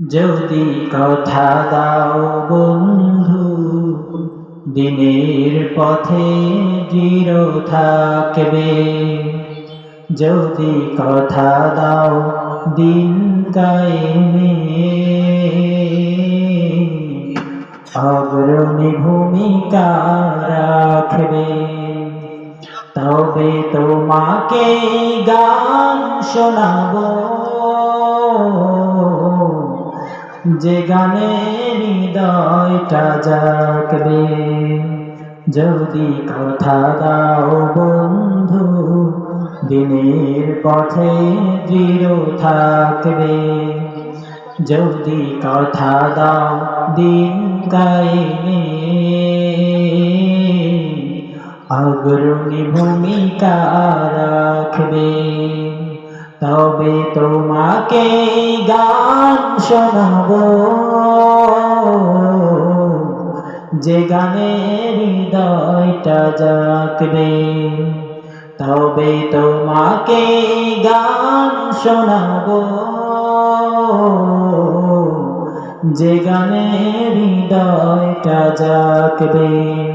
যদি কথা দাও বন্ধু, দিনের পথে দৃঢ় থাকবে। যদি কথা দাও দিন কায়েমে, অগ্রণী ভূমিকা রাখবে। তবে তোমাকে গান শোনাবো, যে গানে হৃদয়টা জাগবে। যদি কথা দাও বন্ধু, দিনের পথে দৃঢ় থাকবে। যদি কথা দাও দিন কায়েমে, অগ্রণী ভূমিকা রাখবে। তবে তোমাকে গান শোনাবো, যে গানে হৃদয়টা জাগবে। তবে তোমাকে গান শোনাবো, যে গানে হৃদয়টা জাগবে।